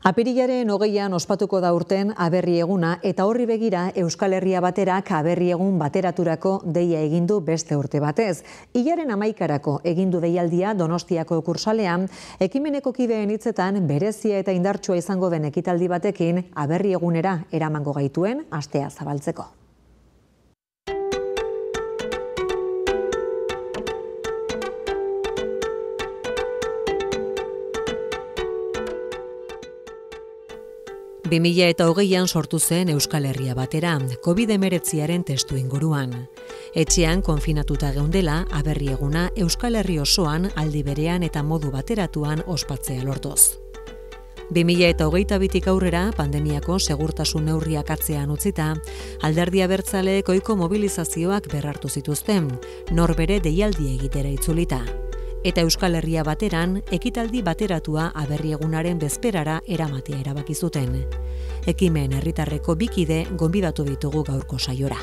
Apirilaren 20an ospatuko da urten aberri eguna eta horri begira Euskal Herria baterak aberri egun bateraturako deia egin du beste urte batez. Hilaren 11karako egin du deialdia Donostiako kursalean, ekimeneko kideen hitzetan berezia eta indartsua izango den ekitaldi batekin aberri egunera eramango gaituen astea zabaltzeko. Eta 2020an sortu zen Euskal Herria batera, COVID-19aren testu inguruan. Etxean konfinatuta geundela, aberri eguna Euskal Herri osoan aldi berean eta modu bateratuan ospatzea lortuz. 2022tik aurrera, pandemiako segurtasun neurriak atzean utzita, alderdi abertzaleek ohiko mobilizazioak berrartu zituzten, norbere deialdi egitera itzulita. Eta Euskal Herria bateran, ekitaldi bateratua aberri egunaren bezperara eramatea erabaki zuten. Ekimen herritarreko bikide gonbidatu ditugu gaurko saiora.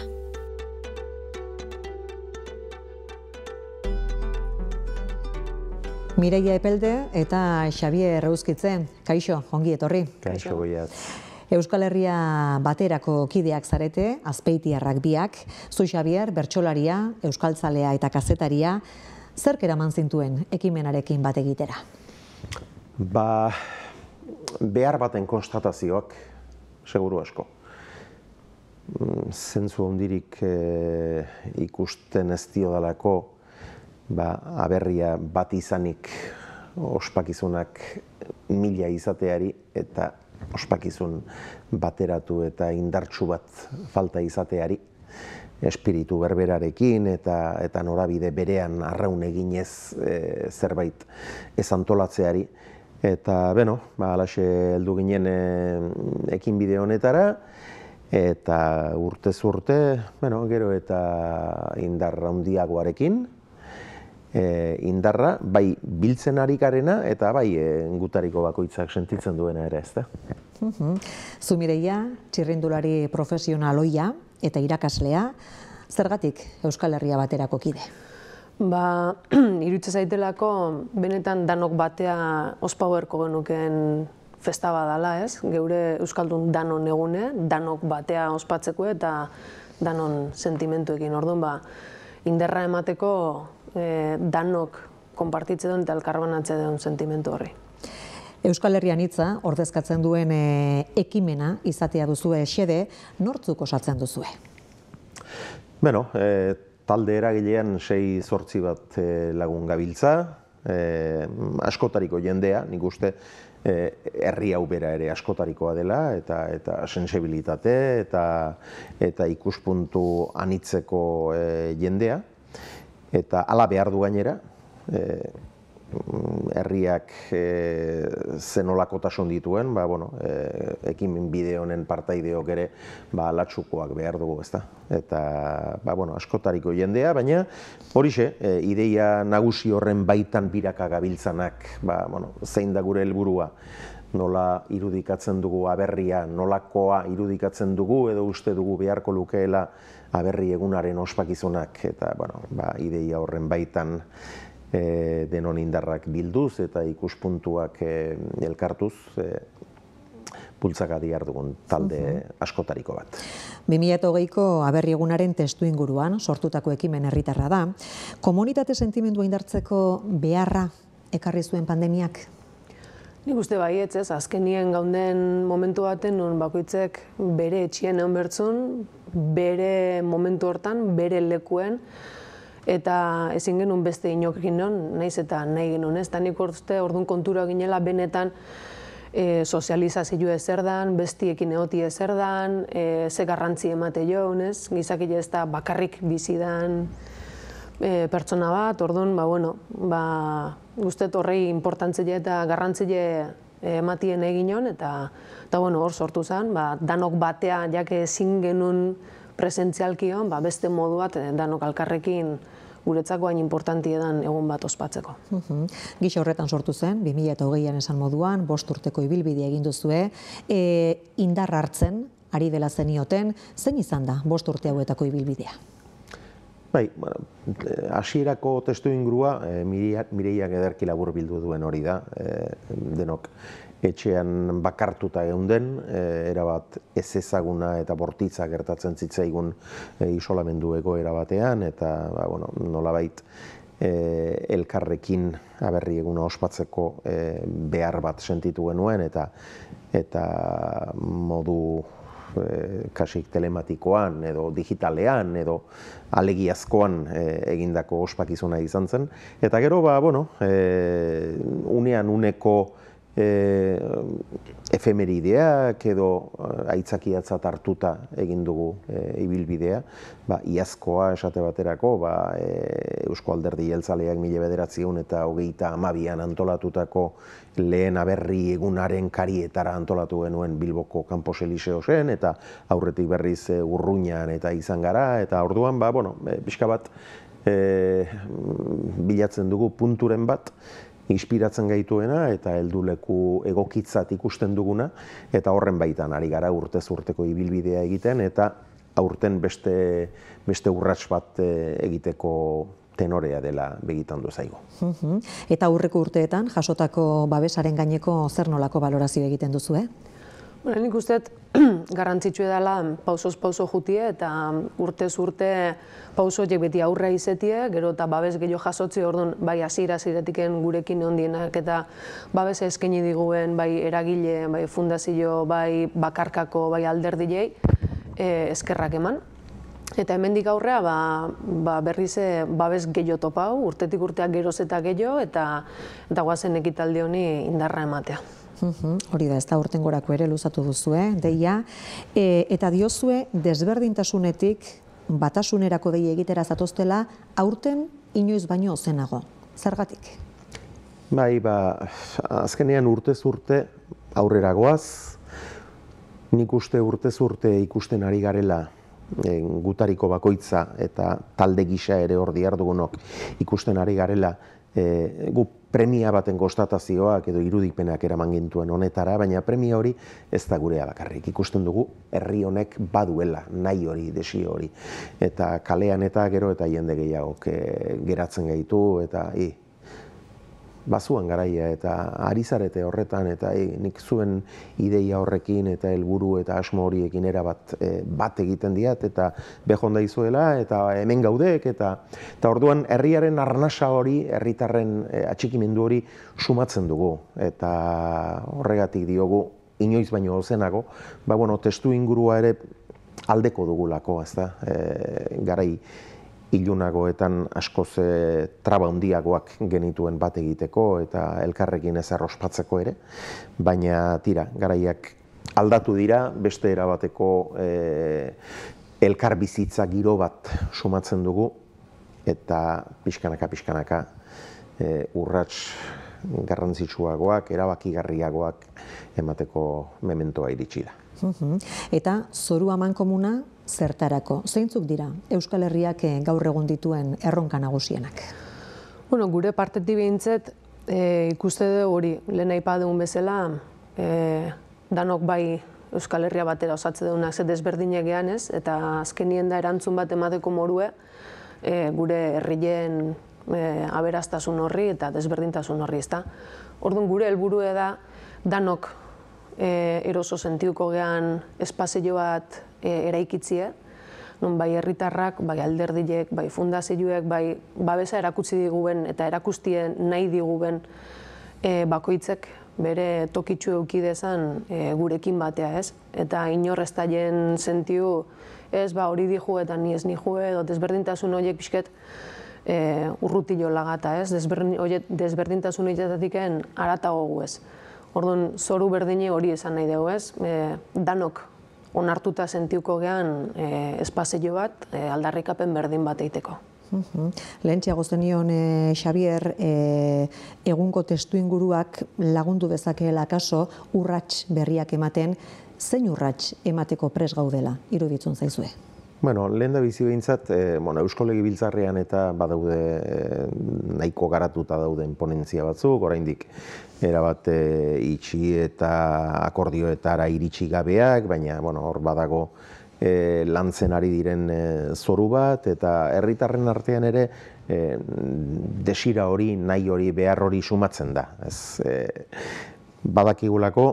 Mireia Epelde eta Xabier Euskitze, kaixo, ongi etorri. Kaixo, goiat. Euskal Herria baterako kideak zarete, azpeitiarrak biak, zu Xabier, bertsolaria, euskaltzalea eta kazetaria, zerk eraman zintuen ekimenarekin bat egitera? Behar baten konstatazioak, seguru asko. Zentzu hondirik ikusten ez diodalako aberria bat izanik ospakizunak 1000 izateari eta ospakizun bateratu eta indartsu bat falta izateari. Espiritu berberarekin eta norabide berean arraun eginez zerbait ez antolatzeari. Eta, halaxe heldu ginen ekinbide honetara, eta urtez urte, gero eta indar handiagoarekin, indarra bai biltzen ari garena eta bai gutariko bakoitzak sentitzen duena ere, ezta? Zu Mireia, txirrindulari profesionaloia eta irakaslea, zergatik Euskal Herria baterako kide? Irutze zaitelako benetan danok batea ospauerko genuken festa badala, ez? Geure Euskaldun danon egune, danok batea ospatzeko eta danon sentimentuekin. Orduan, inderra emateko danok konpartitze duen eta elkarbanatze duen sentimentu horri. Euskal Herrian hitza ordezkatzen duen ekimena izatea duzue xede, nortzuk osatzen duzue? Talde eragilean 6-8 bat lagun gabiltza, askotariko jendea, nik uste herri hau bera ere askotarikoa dela, eta sensibilitate eta ikuspuntu anitzeko jendea, eta hala behar du gainera, herriak zenolakotasun dituen, ekimen bide honen partaideok ere latxukoak behar dugu, ezta? Eta, askotariko jendea, baina horixe, ideia nagusi horren baitan biraka gabiltzanak, zein da gure helburua, nola irudikatzen dugu aberria, nolakoa irudikatzen dugu edo uste dugu beharko lukeela aberri egunaren ospakizunak, eta, ideia horren baitan denon indarrak bilduz eta ikuspuntuak elkartuz bultzaka dihar dugun talde askotariko bat. 2020ko aberri egunaren testu inguruan sortutako ekimen herritarra da. Komunitate sentimendua indartzeko beharra ekarri zuen pandemiak? Nik uste baietz, ez, azkenien gaunden momentu baten non bakoitzek bere etxien egon bertzun, bere momentu hortan, bere lekuen, eta ezin genuen beste inokin non, nahiz eta nahi genuen, ez? Nik uste orduan kontura ginela benetan sozializazio ezer dan, bestiekin egotie ezer dan, ze garrantzi emate joan, ez? Gizakile ez da bakarrik bizidan pertsona bat, orduan, guztet horrei importantzile eta garrantzile ematien egin hon, eta hor sortu zen, danok batea jake ezin genuen presentzialki hon, beste modu bat danok alkarrekin guretzako hain importantia dan egun bat ospatzeko. Gisa horretan sortu zen, 2020an esan moduan, 5 urteko ibilbidea egin duzue, indar hartzen, ari dela zenioten, zein izan da 5 urte hauetako ibilbidea? Hasierako testu ingurua Mireiak ederki labur bildu duen hori da, denok etxean bakartuta geunden, erabat ez ezaguna eta bortitza gertatzen zitzaigun isolamendu egoera batean, eta nolabait elkarrekin aberri eguna ospatzeko behar bat sentitu genuen, eta modu kasik telematikoan edo digitalean edo alegiazkoan egindako ospakizuna izan zen. Eta gero, unean uneko efemerideak edo aitzakiatzat hartuta egin dugu ibilbidea. Iazkoa esate baterako, Eusko Alderdi Jeltzaleak 1922an antolatutako lehen aberri egunaren karietara antolatu genuen Bilboko Campos Elíseosen, eta aurretik berriz Urruñan eta izan gara, eta orduan, pixka bat bilatzen dugu punturen bat, inspiratzen gaituena eta helduleku egokitzat ikusten duguna, eta horren baitan ari gara urtez urteko ibilbidea egiten, eta aurten beste urrats bat egiteko tenorea dela begitan du zaigu. Eta aurreko urteetan jasotako babesaren gaineko zer nolako balorazio egiten duzu, Nik uste garrantzitsua dela pausoz pauso jutie, eta urtez urte pauso horiek beti aurrea izetie, gero eta babes gehiago jasotzi, orduan bai hasiera-hasieratik gurekin ondienak eta babesa eskaini diguen bai eragile, bai fundazio, bai bakarkako, bai alderdilei eskerrak eman. Eta hemendik aurrea berriz babes gehiago topau, urtetik urteak geroz eta gehiago, eta guazen ekitaldi honi indarra ematea. Hori da, ez da urtengorako ere luzatu duzu, deia, eta diozue desberdintasunetik batasunerako deia egitera zatoztela aurten inoiz baino ozenago. Zergatik? Azkenean urtez urte aurrera goaz, nik uste urtez urte ikusten ari garela gutariko bakoitza eta talde gisa ere hor dihardugunok ikusten ari garela gu premia baten konstatazioak edo irudikpenak eraman gintuen honetara, baina premia hori ez da gurea bakarrik. Ikusten dugu herri honek baduela nahi hori, desio hori. Eta kalean eta gero eta jende gehiagok geratzen gaitu, eta bazuan garaia eta ari zarete horretan, eta nik zuen ideia horrekin eta helburu eta asmo horiekin erabat bat egiten diat, eta behonda izuela, eta hemen gaudek, eta orduan herriaren arnasa hori, herritarren atxikimendu hori sumatzen dugu, eta horregatik diogu inoiz baino ozenago, testu ingurua ere aldeko dugulako, ezta, garai ilunagoetan askoz traba handiagoak genituen bat egiteko eta elkarrekin ezer ospatzeko ere, baina tira, garaiak aldatu dira, beste erabateko elkar bizitza giro bat sumatzen dugu, eta pixkanaka urrats garrantzitsuagoak, erabakigarriagoak emateko mementoa iritsi da. Eta zoru amankomuna zertarako? Zeintzuk dira Euskal Herriak gaur egun dituen erronka nagusienak? Gure partetik behintzat ikuste dugu hori, lehen aipa dugun bezala, danok bai Euskal Herria batera osatze dugunak ze desberdinak gehan ez, eta azkenien da erantzun bat emateko morue gure herrien aberastasun horri eta desberdintasun horri, ezta. Orduan gure helburua da danok eroso sentiuko gehan espazio bat eraikitzie, non bai herritarrak, bai alderdilek, bai fundazioek, bai babesa erakutsi diguen eta erakustien nahi diguen bakoitzek bere tokitxu eduki dezan gurekin batea, ez? Eta inor ez daien sentiu, ez, hori dihu eta ni ez nihu, edo desberdintasun horiek pixket urrutillo lagata, ez? Desberdintasun horietatik haratago gu, ez? Orduan, zoru berdine hori esan nahi dugu, ez? Danok onartuta sentiuko gehan espazio bat, aldarrikapen berdin bat eiteko. Lehentxeago zenion, Xabier, egungo testu inguruak lagundu dezakeela kaso urrats berriak ematen, zein urrats emateko pres gaudela, iruditzen zaizue? Lehen da bizi behintzat, Eusko Legebiltzarrean eta badaude nahiko garatuta dauden ponentzia batzuk, oraindik erabat itxi eta akordioetara iritsi gabeak, baina hor badago lantzen ari diren zoru bat, eta herritarren artean ere desira hori, nahi hori, behar hori sumatzen da. badakigulako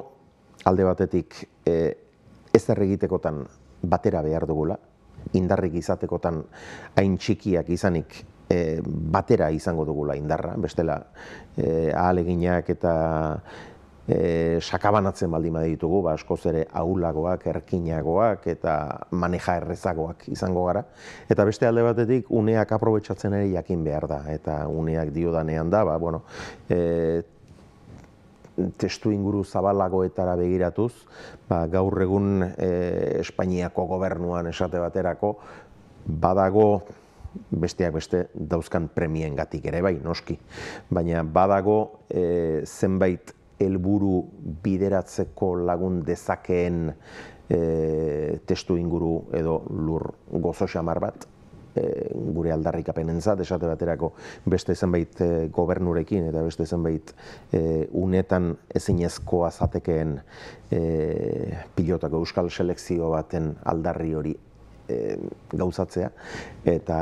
alde batetik ezer egitekotan batera behar dugula, indarrik izatekotan hain txikiak izanik batera izango dugula indarra, bestela ahaleginak eta sakabanatzen baldin baditugu, askoz ere ahulagoak, erkinagoak eta maneja errezagoak izango gara. Eta beste alde batetik uneak aprobetxatzen ere jakin behar da, eta uneak diodanean da, testu inguru zabalagoetara begiratuz, gaur egun Espainiako gobernuan esate baterako badago, besteak beste dauzkan premiengatik ere bai, noski, baina badago zenbait helburu bideratzeko lagun dezakeen testu inguru edo lur gozo xamar bat, gure aldarrikapenentzat, esate baterako beste zenbait gobernurekin eta beste zenbait unetan ezinezkoa zatekeen pilotako euskal selekzio baten aldarri hori gauzatzea, eta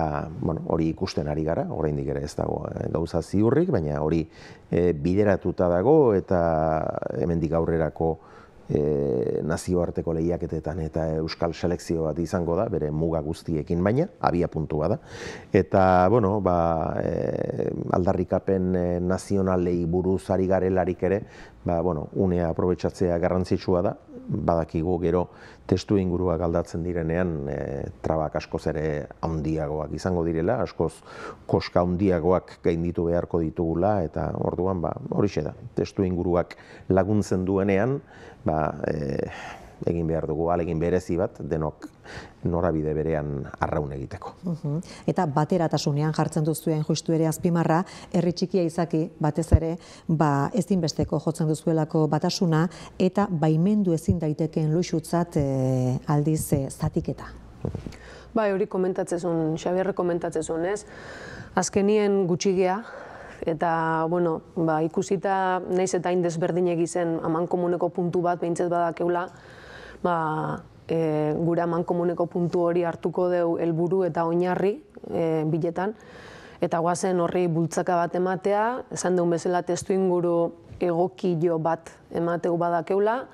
hori ikusten ari gara, oraindik ere ez dago gauza ziurrik, baina hori bideratuta dago eta hemendik aurrerako nazioarteko lehiaketetan eta euskal selekzio bat izango da, bere muga guztiekin, baina abia puntua da. Eta, aldarrikapen nazionalei buruz ari garelarik ere, unea aprobetxatzea garrantzitsua da, badakigu gero testu inguruak aldatzen direnean trabak askoz ere handiagoak izango direla, askoz koska handiagoak gainditu beharko ditugula, eta orduan horixe da, testu inguruak laguntzen duenean, egin behar dugu, ahalegin berezi bat, denok norabide berean arraun egiteko. Eta bateratasunean jartzen duzuen justu ere azpimarra, herri txikia izaki, batez ere, ezinbesteko jotzen duzuelako batasuna, eta baimendu ezin daitekeen luxutzat aldiz zatiketa. Hori komentatzezun, Xabierre komentatzezun, ez? Azkenien gutxigea, eta, ikusita naiz eta hain desberdinek izen amankomuneko puntu bat behintzet badakeula, gure amankomuneko puntu hori hartuko deu helburu eta oinarri biletan, eta guazen horri bultzaka bat ematea, esan deun bezala testu inguru egokilo bat emateu badakeula,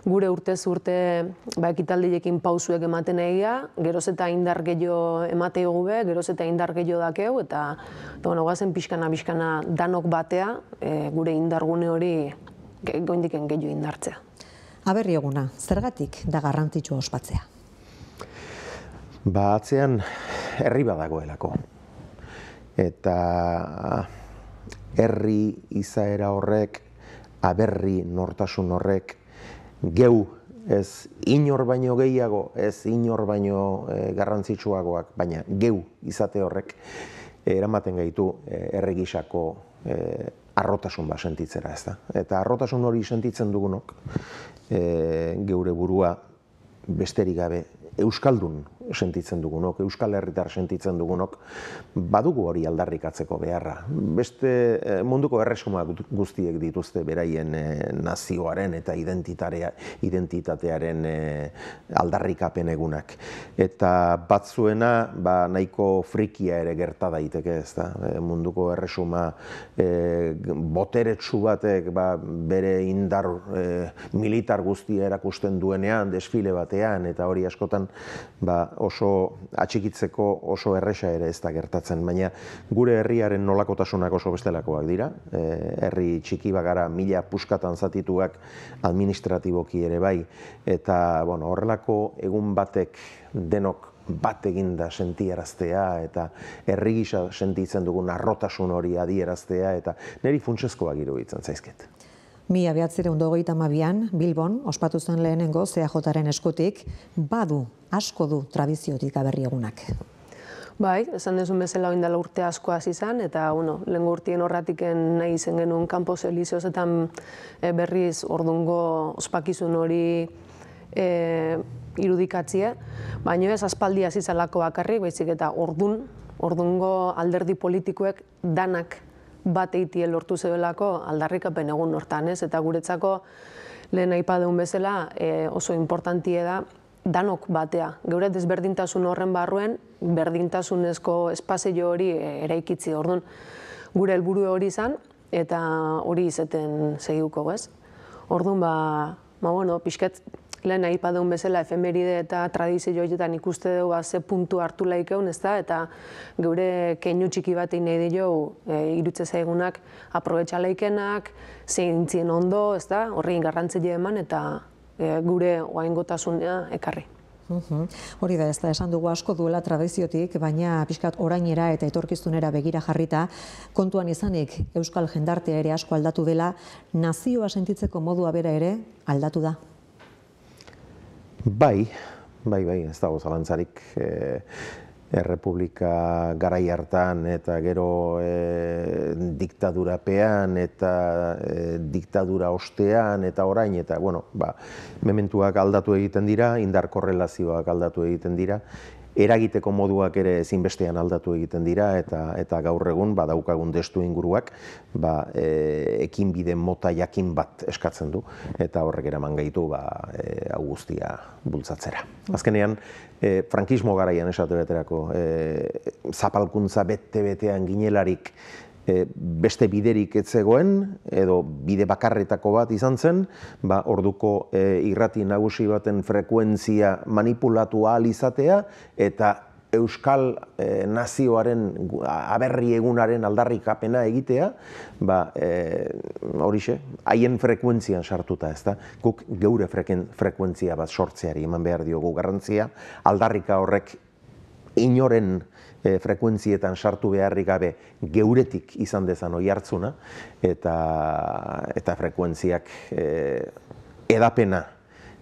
gure urtez urte ekitaldiekin pausuek ematen egia, geroz eta indar gehiago emate gube, geroz eta indar gehiago dakeu, eta guazen pixkana danok batea, gure indargune hori goindiken gehiago indartzea. Aberri eguna, zergatik da garrantzitsua ospatzea? Atzean herri badagoelako. Eta herri izaera horrek, aberri nortasun horrek, geu ez inor baino gehiago, ez inor baino garrantzitsuagoak, baina geu izate horrek eramaten gaitu herri gisako arrotasun bat sentitzera, ez da. Eta arrotasun hori sentitzen dugunok, geure burua besterik gabe euskaldun sentitzen dugunok, euskal herritar sentitzen dugunok, badugu hori aldarrikatzeko beharra. Beste munduko erresumak guztiek dituzte beraien nazioaren eta identitatearen aldarrikapen egunak. Eta batzuena nahiko frikia ere gerta daiteke, ez da. Munduko erresuma boteretsu batek bere indar militar guztia erakusten duenean, desfile batean, eta hori askotan oso atxikitzeko oso erresa ere ez da gertatzen, baina gure herriaren nolakotasunak oso bestelakoak dira. Herri txiki bagara, mila puskatan zatituak administratiboki ere bai, eta horrelako egun batek denok bat eginda sentiaraztea, eta herri gisa sentitzen dugun arrotasun hori adieraztea, eta niri funtsezkoak iruditzen zaizket. 1922an Bilbon ospatu zen lehenengo CAJaren eskutik, asko du tradiziotik aberri egunak. Bai, esan dezun bezala oindala urte asko hasi izan, eta lehengo urtien horratiken nahi izen genuen Campos Elíseosetan berriz ordungo ospakizun hori irudikatzea, baina ez aspaldi hasi zalako bakarrik, baizik eta ordungo alderdi politikoek danak bat eitie lortu zebelako aldarrikapen egun hortan, ez? Eta guretzako lehen aipadeun bezala oso importantie da danok batea. Geure desberdintasun horren barruen, berdintasunezko espazio hori eraikitzi. Orduan, gure helburu hori izan, eta hori izeten segituko, ez? Orduan, bueno, pixkat, lehen aipadeun bezala efemeride eta tradizio horietan ikuste dugu ze puntu hartu laikeun, ezta? Eta geure keinu txiki bat egin nahi dio irutze zaigunak aprobetxa laikenak, zeintzien ondo, ezta? Horri garrantzia eman eta gure oaingotasuna ekarri. Hori da, ez da, esan dugu asko duela tradiziotik, baina pixkat orainera eta etorkizunera begira jarrita, kontuan izanik euskal jendartea ere asko aldatu dela, nazioa sentitzeko modua bera ere aldatu da. Bai, ez dago zalantzarik. Errepublika garai hartan eta gero diktadurapean eta diktadura ostean eta orain eta mementuak aldatu egiten dira, indar korrelazioak aldatu egiten dira, eragiteko moduak ere ezinbestean aldatu egiten dira eta gaur egun daukagun testu inguruak ekinbide mota jakin bat eskatzen du eta horrek eraman gaitu hau guztia bultzatzera. Azkenean, frankismo garaian esate beterako, zapalkuntza bete-betean ginelarik beste biderik ez zegoen, edo bide bakarretako bat izan zen, orduko irrati nagusi baten frekuentzia manipulatu ahal izatea, eta euskal nazioaren aberri egunaren aldarrikapena egitea, horixe, haien frekuentzian sartuta, ez da? Guk geure frekuentzia bat sortzeari eman behar diogu garrantzia, aldarrika horrek inoren frekuentzietan sartu beharrik gabe geuretik izan dezan oihartzuna eta frekuentziak edapena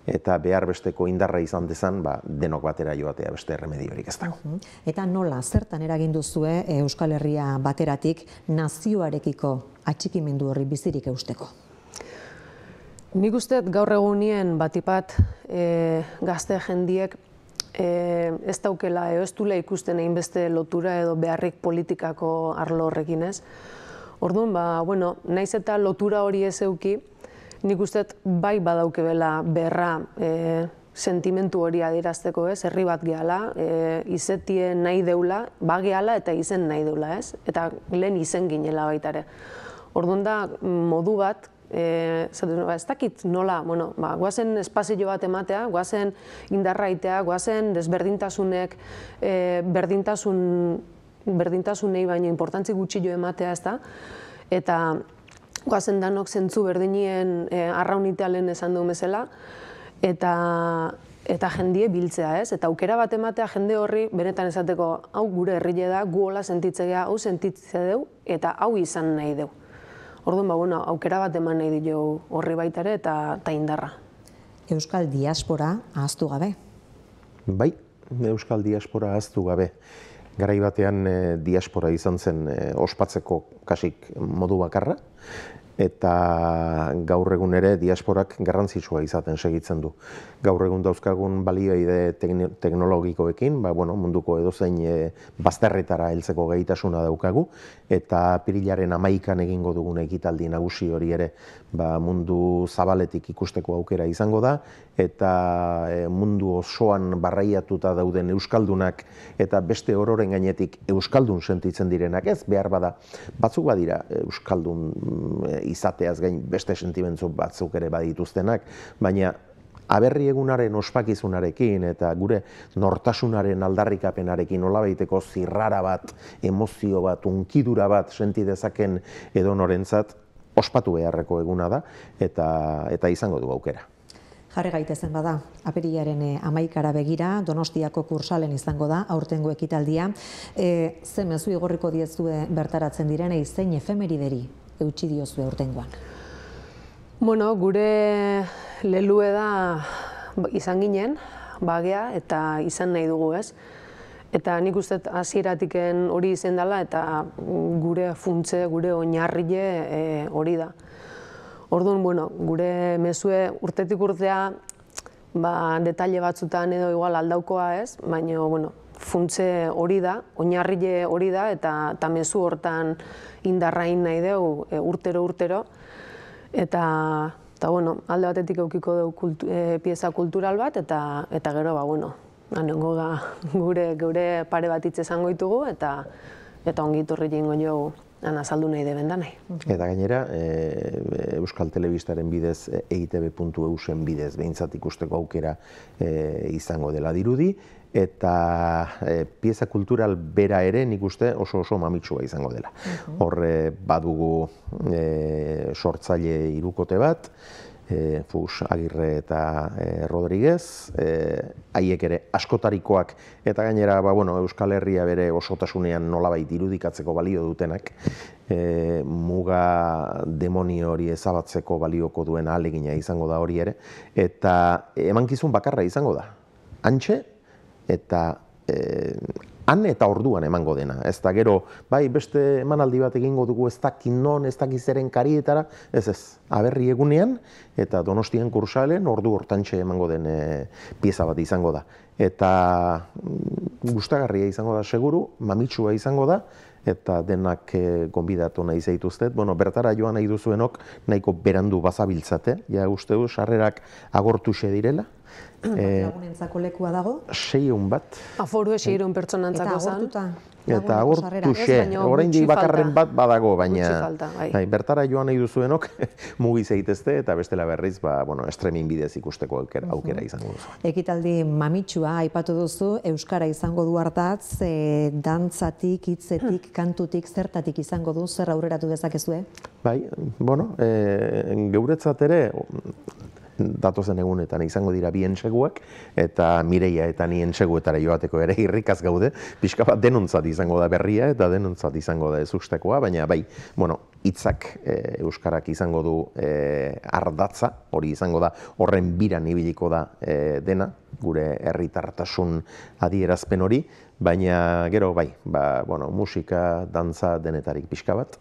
eta behar besteko indarra izan dezan denok batera joatea beste erremediorik ez dago. Eta nola, zertan eragin duzue Euskal Herria bateratik nazioarekiko atxikimendu horri bizirik eusteko? Nik uste gaur egunien batipat gazte jendiek ez daukela, ez dula ikusten egin beste lotura edo beharrik politikako arlo horrekin ez. Orduan, naiz eta lotura hori ez euki, nik uste bai badaukebela beharra sentimentu hori adierazteko ez, herri bat gehala, izetie nahi deula, gehala eta izen nahi deula ez, eta lehen izen ginela baita ere. Orduan da modu bat, ez dakit nola, guazen espazio bat ematea, guazen indarra itea, guazen desberdintasunek, berdintasunei baino importantzi gutxillo ematea, ez da? Eta guazen danok zentzu berdinien arraunitea lehen esan dugu bezala, eta jendie biltzea, ez? Eta aukera bat ematea jende horri, benetan esateko, hau gure herrile da, gu hola sentitzea, hau sentitzea deu, eta hau izan nahi deu. Orduan, aukera bat eman nahi dio horri baita ere eta indarra. Euskal diaspora ahaztu gabe? Bai, Euskal diaspora ahaztu gabe. Garai batean diaspora izan zen ospatzeko kasik modu bakarra, eta gaur egun ere diasporak garrantzitsua izaten segitzen du. Gaur egun dauzkagun balioide teknologikoekin, munduko edozein bazterretara heltzeko gaitasuna daukagu, eta apirilaren 11an egingo dugun ekitaldi nagusi hori ere mundu zabaletik ikusteko aukera izango da, eta mundu osoan barraiatuta dauden euskaldunak eta beste ororen gainetik euskaldun sentitzen direnak ez, behar bada, batzuk badira euskaldun izateaz gain beste sentimentzu batzuk ere badituztenak, baina aberri egunaren ospakizunarekin eta gure nortasunaren aldarrikapenarekin nolabaiteko zirrara bat, emozio bat, unkidura bat senti dezaken edonorentzat ospatu beharreko eguna da eta izango du aukera. Jarri gaitezen bada, apirilaren 11ara begira, Donostiako Kursalen izango da, aurtengo ekitaldia. Ze mezu igorriko diezue bertaratzen direnei, zein efemerideri eutsi diozue aurtengoan? Gure lelue da izan ginen, bagea eta izan nahi dugu ez. Eta nik uste hasieratiken hori izen dela eta gure funtze, gure oinarrile hori da. Orduan, gure mezue urtetik urtea detaile batzutan edo igual aldaukoa ez, baina funtze hori da, oinarrile hori da eta mezu hortan indarrain nahi dugu urtero. Eta alde batetik eukiko dugu pieza kultural bat eta gero, anengo gure pare bat hitz esango ditugu eta ongiturri jingo jogu azaldu nahi deben da nahi. Eta gainera, Euskal Telebistaren bidez, eitb.eusen bidez, behintzat ikusteko aukera izango dela dirudi, eta pieza kultural bera ere nik uste oso mamitsua izango dela. Hor badugu sortzaile hirukote bat, Fus, Agirre eta Rodriguez, haiek ere askotarikoak eta gainera Euskal Herria bere osotasunean nolabait irudikatzeko balio dutenak, muga demonio hori ezabatzeko balioko duen ahalegina izango da hori ere, eta emankizun bakarra izango da. Hantxe eta han eta orduan emango dena. Ez da gero, bai, beste emanaldi bat egingo dugu ez dakit non, ez dakit zeren karietara, ez, Aberri egunean eta Donostian Kursalen ordu hortantxe emango den pieza bat izango da. Eta gustagarria izango da seguru, mamitsua izango da, eta denak gonbidatu nahi zaituztet. Bertara joan nahi duzuenok nahiko berandu bazabiltzate, ja uste du, sarrerak agortuxe direla. Lagunentzako lekua dago? 600 bat. Aforue 600 pertsonantzako zan. Eta agortuxe, oraindik bakarren bat badago, baina bertara joan nahi duzuenok mugi zaitezte eta bestela berriz streaming bidez ikusteko aukera izango duzu. Ekitaldi mamitsua aipatu duzu, euskara izango du ardatz, dantzatik, hitzetik, kantutik, zertatik izango du, zer aurreratu dezakezue? Bai, geuretzat ere datozen egunetan izango dira bi entseguak, eta Mireia eta ni entseguetara joateko ere irrikaz gaude, pixka bat denontzat izango da berria eta denontzat izango da ezustekoa, baina bai, hitzak euskarak izango du ardatza, hori izango da, horren biran ibiliko da dena, gure herritartasun adierazpen hori, baina gero bai, musika, dantza denetarik pixka bat,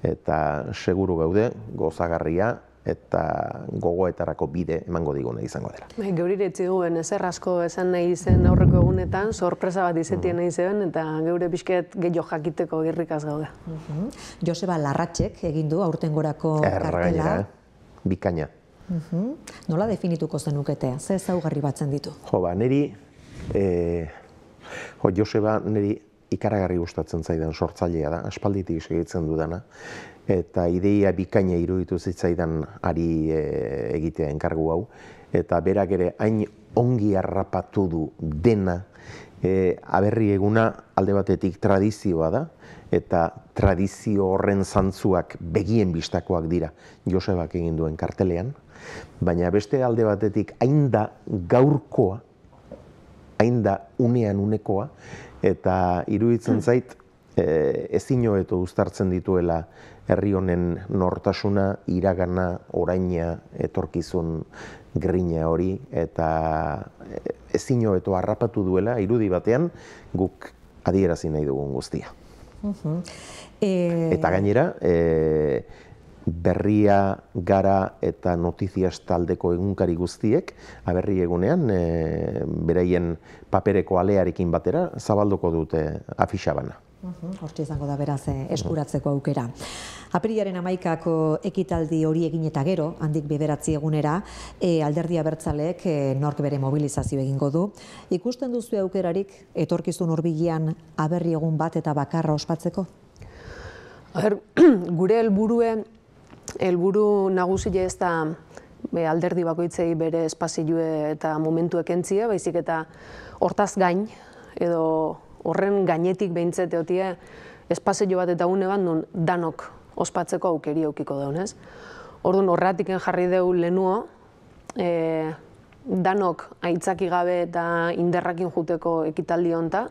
eta seguru gaude, gozagarria, eta gogoetarako bide emango diguna izango dela. Geurire etziguen ezer asko esan nahi zen aurreko egunetan, sorpresa bat izetien nahi zen, eta geure pixket gehiago jakiteko irrikaz gaude. Joseba Larratxek egin du aurtengorako kartela. Bikaina. Nola definituko zenukete? Ze ezaugarri batzen ditu? Joseba niri ikaragarri gustatzen zaidan sortzailea da, aspalditik segitzen dudana, eta ideia bikaina iruditu zitzaidan ari egitea enkargu hau, eta berak ere hain ongi harrapatu du dena, Aberri eguna alde batetik tradizioa da, eta tradizio horren zantzuak begien bistakoak dira Josebak egin duen kartelean, baina beste alde batetik hain da gaurkoa, hain da unean unekoa, eta iruditzen zait ezin hobeto uztartzen dituela herri honen nortasuna, iragana, oraina, etorkizun grina hori, eta ezin hobeto harrapatu duela irudi batean guk adierazi nahi dugun guztia. Eta gainera, berria, gara eta notiziaz taldeko egunkari guztiek, Aberri egunean, beraien papereko alearekin batera, zabalduko dute afixabana. Hortxe izango da beraz eskuratzeko aukera. Apirilaren 11ako ekitaldi hori egin eta gero, handik 9 egunera, Alderdi Abertzaleek nork bere mobilizazio egingo du. Ikusten duzu aukerarik etorkizun hurbilean Aberri egun bat eta bakarra ospatzeko? Gure helburu nagusia ez da alderdi bakoitzei bere espazioe eta momentuek entzia, baizik eta hortaz gain, edo horren gainetik behintzete otie espazio bat eta une bat nun danok ospatzeko aukeri aukiko daunez. Orduan horratiken jarri deu lehenuo, danok aitzaki gabe eta inderrakin juteko ekitaldi honta,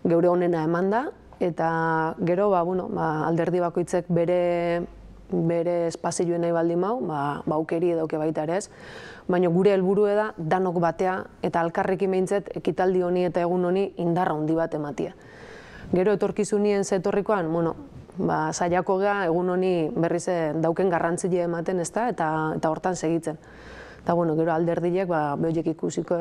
geure honena eman da, eta gero alderdi bakoitzek bere espazioen nahi baldin mau, aukeri edauke baita ere ez, baina gure helburua da danok batea eta alkarrekin behintzet ekitaldi honi eta egun honi indarra handi bat ematia. Gero etorkizunien zetorrikoan, saiako gea egun honi berriz dauken garrantzia ematen ez da, eta hortan segitzen. Eta gero alderdiek behoiek ikusiko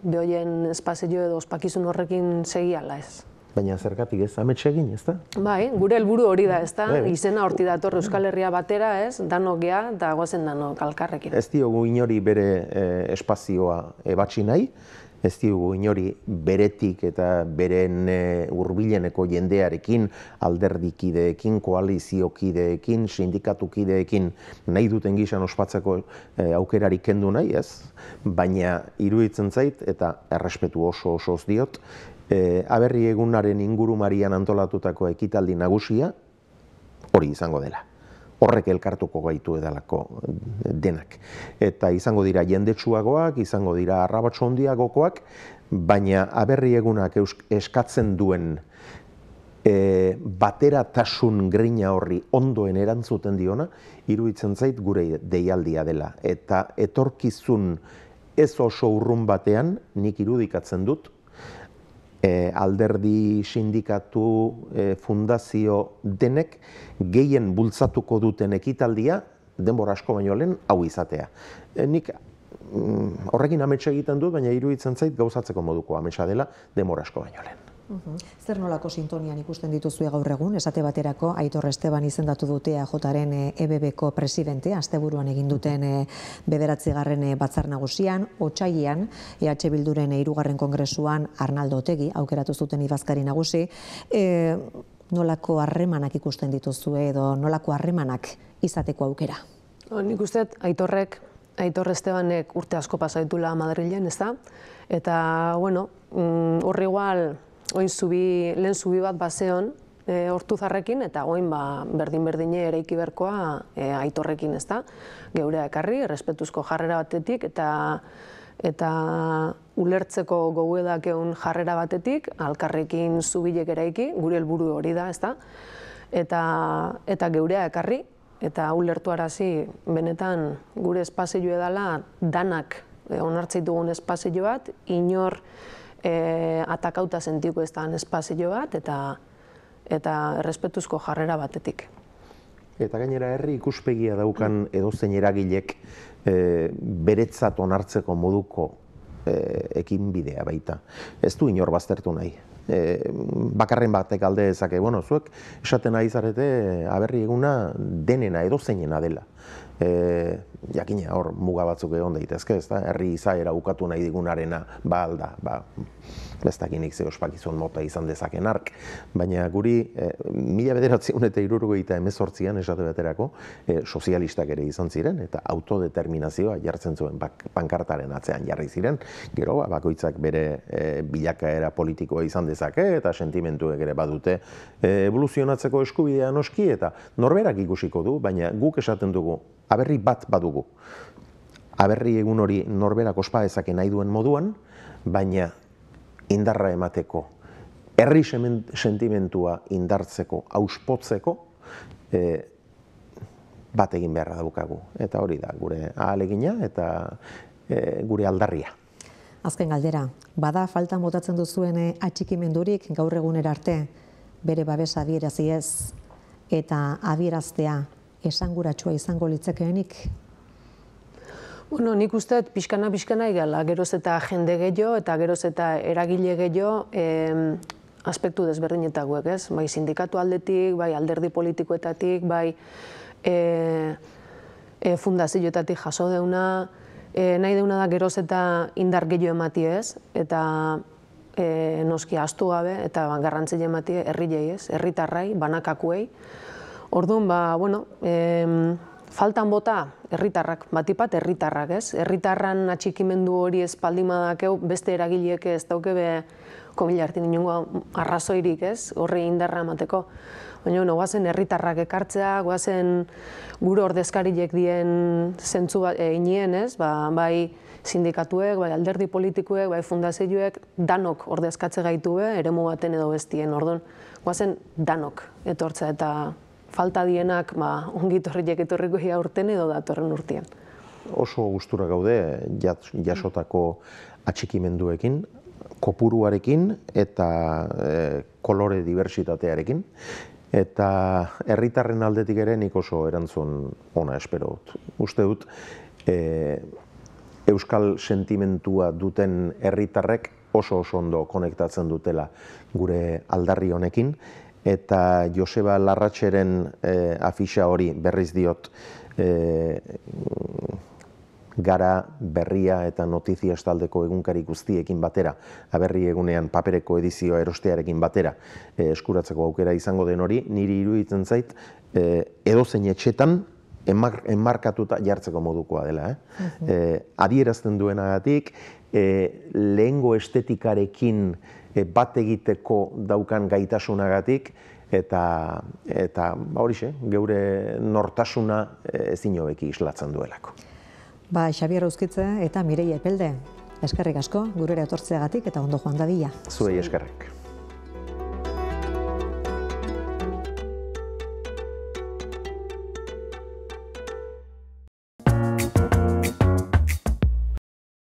behoien espazio edo ospakizun horrekin segiala ez. Baina zergatik ez, amets egin, ez da? Bai, gure helburu hori da, ez da? Izena horti dator Euskal Herria batera, ez? Danok gea eta goazen danok alkarrekin. Ez diogu inori bere espazioa ebatsi nahi, ez diogu inori beretik eta beren hurbileneko jendearekin, alderdikideekin, koaliziokideekin, sindikatukideekin nahi duten gisan ospatzeko aukerarik kendu nahi, ez? Baina iruditzen zait, eta errespetu oso diot, Aberri egunaren ingurumarian antolatutako ekitaldi nagusia hori izango dela. Horrek elkartuko gaitu edalako denak. Eta izango dira jendetsuagoak, izango dira arrabatxo handiagokoak, baina Aberri egunak eskatzen duen bateratasun grina horri ondoen erantzuten diona, iruditzen zait gure deialdia dela. Eta etorkizun ez oso urrun batean, nik irudikatzen dut, alderdi, sindikatu, fundazio denek gehien bultzatuko duten ekitaldia denbora asko baino lehen hau izatea. Nik horrekin ametsa egiten dut, baina iruditzen zait gauzatzeko moduko ametsa dela denbora asko baino lehen. Zer nolako sintonian ikusten dituzue gaur egun, esate baterako Aitor Esteban izendatu dute EAJaren EBBko presidente, asteburuan egin duten 9. batzar nagusian, otsailean EH Bilduren 3. kongresuan Arnaldo Otegi aukeratu zuten idazkari nagusi. Nolako harremanak ikusten dituzue edo nolako harremanak izateko aukera? Nik uste Aitor Estebanek urte asko pasaitula Madrilen, ez da? Eta, bueno, horri igual, lehen zubi bat bazeon Ortuzarrekin, eta oin berdin-berdine eraiki berkoa Aitorrekin, ez da? Geurea ekarri, errespetuzko jarrera batetik, eta ulertzeko goguedak egun jarrera batetik, alkarrekin zubilek eraiki, gure helburu hori da, ez da? Eta geurea ekarri, eta ulertu arazi benetan gure espazio edala danak onartzei dugun espazio bat, inor atakauta sentiko ez da espazio bat, eta errespetuzko jarrera batetik. Eta gainera herri ikuspegia daukan edozein eragilek beretzat onartzeko moduko ekinbidea baita. Ez du inor baztertu nahi. Bakarren batek alde dezake, zuek esaten ari zarete Aberri eguna denena edozeinena dela. Jakina hor muga batzuk egon daitezke, ez da? Herri izaera ukatu nahi digunarena alda, ez dakinik ze ospakizun mota izan dezaken ark, baina guri 1978an esate baterako sozialistak ere izan ziren eta autodeterminazioa jartzen zuen pankartaren atzean jarri ziren, gero bakoitzak bere bilakaera politikoa izan dezake eta sentimentuek ere badute evoluzionatzeko eskubidea noski eta norberak ikusiko du, baina guk esaten dugu Aberri bat badugu. Aberri egun hori norberak ospa dezake nahi duen moduan, baina indarra emateko, herri sentimentua indartzeko, auspotzeko, bat egin beharra daukagu. Eta hori da, gure ahalegina eta gure aldarria. Azken galdera, bada faltan botatzen duzuen atxikimendurik gaur egunera arte, bere babesa adieraziez eta adieraztea esanguratsua izango litzakeenik? Nik uste pixkana igala, geroz eta jende gehiago eta geroz eta eragile gehiago aspektu desberdinetakoek, ez? Bai sindikatu aldetik, bai alderdi politikoetatik, bai fundazioetatik jaso deuna, nahi deuna da geroz eta indar gehiago emati, ez? Eta noski ahaztu gabe eta garrantzile emati herriei, ez? Herritarrai, banakakuei. Orduan, faltan bota herritarrak, batipat herritarrak, ez? Herritarran atxikimendu hori espaldimadakeu beste eragileek ez daukebe komilartin inongo arrazoirik, ez? Horri indarra emateko. Baina, guazen herritarrak ekartzea, guazen gure ordezkarilek dien zentzu inien, ez? Bai sindikatuek, bai alderdi politikoek, bai fundazioek, danok ordezkatze gaitu eremu baten edo bestien. Orduan, guazen danok etortzea eta falta dienak ongitorriek etorriko urten edo datorren urtean. Oso gustura gaude jasotako atxikimenduekin, kopuruarekin eta kolore diversitatearekin. Eta herritarren aldetik ere nik oso erantzun ona espero dut. Uste dut, euskal sentimentua duten herritarrek oso ondo konektatzen dutela gure aldarri honekin. Eta Joseba Larratxeren afixa hori berriz diot Gara, Berria eta Notizias taldeko egunkari guztiekin batera, Aberri egunean papereko edizioa erostearekin batera eskuratzeko aukera izango den hori, niri iruditzen zait edozein etxetan enmarkatuta jartzeko modukoa dela. Adierazten duenagatik, lehengo estetikarekin bat egiteko daukan gaitasunagatik, eta horixe, geure nortasuna ezin hobeki islatzen duelako. Xabier Euskitze eta Mireia Epelde, eskerrik asko gurera etortzeagatik eta ondo joan dadila. Zuei eskerrik.